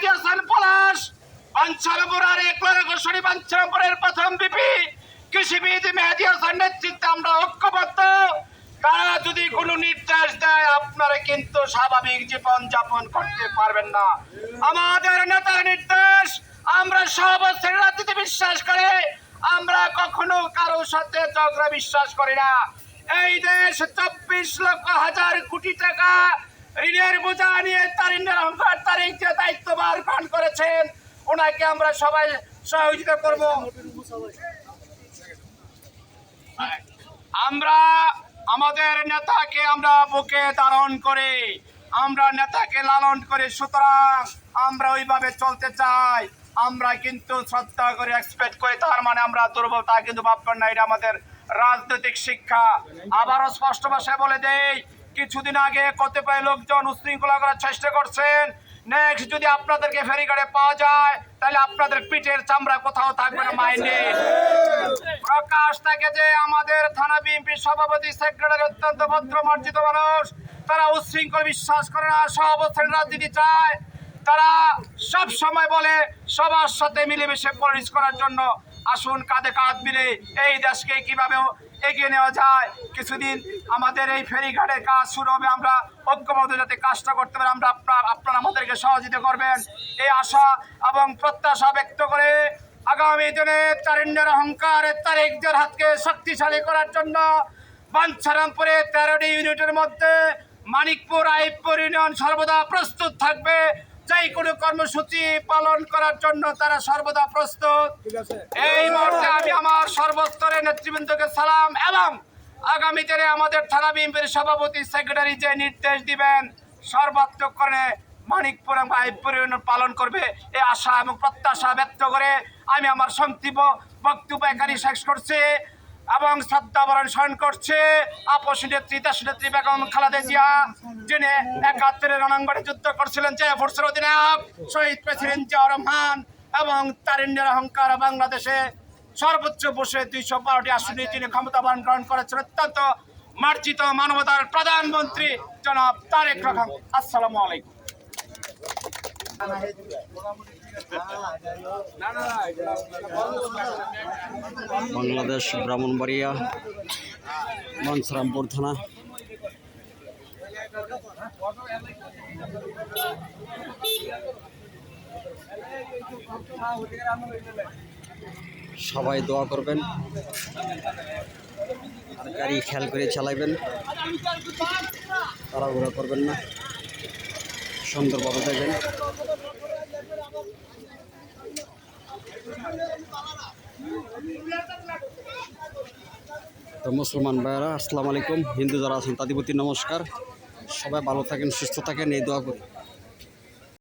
মেহেদী হাসান পলাশ, বাঞ্ছারামপুর আর একলারা ঘোষণী বাঞ্ছারামপুরের প্রথম বিপি কৃষিবিদ মেহেদী হাসান নেতৃত্বে আমরা ঐক্যবদ্ধ। তারা যদি কোনো নির্দেশ দেয় আপনারা কিন্তু স্বাভাবিক জীবন যাপন করতে পারবেন না। আমাদের নেতার নির্দেশ, আমরা সর্বশ্রেণীর রাজনীতি বিশ্বাস করে, আমরা কখনো কারোর সাথে ঝগড়া বিশ্বাস করি না। এই দেশ 24 লক্ষ হাজার কোটি টাকা ঋণের বোঝা নিয়ে তারিনের অহংকার তারিখ যে দায়িত্বভার গ্রহণ করেছেন, ওনাকে আমরা সবাই সহযোগিতা করব। আমরা আমাদের নেতাকে আমরা বুকে ধারণ করে, আমরা নেতাকে লালন করে, সুতরাং আমরা ওইভাবে চলতে চাই। আমরা কিন্তু শ্রদ্ধা করে এক্সপেক্ট করি, তার মানে আমরা দুর্বল তা কিন্তু ভাববেন না। এটা আমাদের রাজনৈতিক শিক্ষা। আবারও স্পষ্ট ভাষায় বলে দেই, কিছুদিন আগে কতিপয় লোকজন উশৃঙ্খলা করার চেষ্টা করছেন। নেক্সট যদি আপনাদেরকে ফেরিঘাটে পাওয়া যায়, তাহলে আপনাদের পিঠের চামড়া কোথাও থাকবে না মাইন্ডে। প্রকাশ থাকে যে আমাদের থানা বিএনপি সভাপতি সেক্রেটারি অত্যন্ত ভদ্র মার্জিত মানুষ, তারা উশৃঙ্খল বিশ্বাস করে না, সহাবস্থানের রাজনীতি চায়। তারা সব সময় বলে সবার সাথে মিলেমিশে পলিটিক্স করার জন্য। আসুন কাঁধে কাঁধ মিলে এই দেশকে কিভাবে এগিয়ে নেওয়া যায়। কিছুদিন আমাদের এই ফেরিঘাটের কাজ শুরু হবে, আমরা ঐক্যবদ্ধ যাতে কাজটা করতে পারি, আমরা আপনারা আমাদেরকে সহযোগিতা করবেন এই আশা এবং প্রত্যাশা ব্যক্ত করে আগামী দিনে তারুণ্যের অহংকারের তারিখদের হাতকে শক্তিশালী করার জন্য বাঞ্ছারামপুরে 13টি ইউনিটের মধ্যে মানিকপুর আইবপুর ইউনিয়ন সর্বদা প্রস্তুত থাকবে। যে কোনো কর্মসূচি পালন করার জন্য তারা সর্বদা প্রস্তুত। এই মুহূর্তে আমি আমার সর্বস্তরের নেতৃবৃন্দকে সালাম এবং আগামী দিনে আমাদের থানা বিএনপির সভাপতি সেক্রেটারি যে নির্দেশ দিবেন সর্বাত্মক করে মানিকপুর এবং আইবপুর ইউনিয়ন পালন করবে এই আশা এবং প্রত্যাশা ব্যক্ত করে আমি আমার সংক্ষিপ্ত বক্তব্য এখানে শেষ করছি এবং শ্রদ্ধা বরণ স্মরণ করছে আপসী নেত্রী দেশনেত্রী বেগম খালেদা জিয়া, যিনি 71 রণাঙ্গনে যুদ্ধ করছিলেন, যে ফোর্সের অধিনায়ক শহীদ প্রেসিডেন্ট জিয়াউর রহমান এবং তারুণ্যের অহংকার বাংলাদেশে সর্বোচ্চ বসে 212টি আসনে তিনি ক্ষমতাবান গ্রহণ করেছেন অত্যন্ত মার্জিত মানবতার প্রধানমন্ত্রী জনাব তারেক রহমান। আসসালামু আলাইকুম। বাংলাদেশ ব্রাহ্মণবাড়িয়া বাঞ্ছারামপুর থানা। সবাই দোয়া করবেন আর গাড়ি খেয়াল করে চালাইবেন, তাড়াহুড়া করবেন না, সুন্দরভাবে দেখবেন। তো মুসলমান ভাইয়েরা আসসালামু আলাইকুম, হিন্দু যারা আছেন তাদের প্রতি নমস্কার। সবাই ভালো থাকেন, সুস্থ থাকেন, এই দোয়া করি।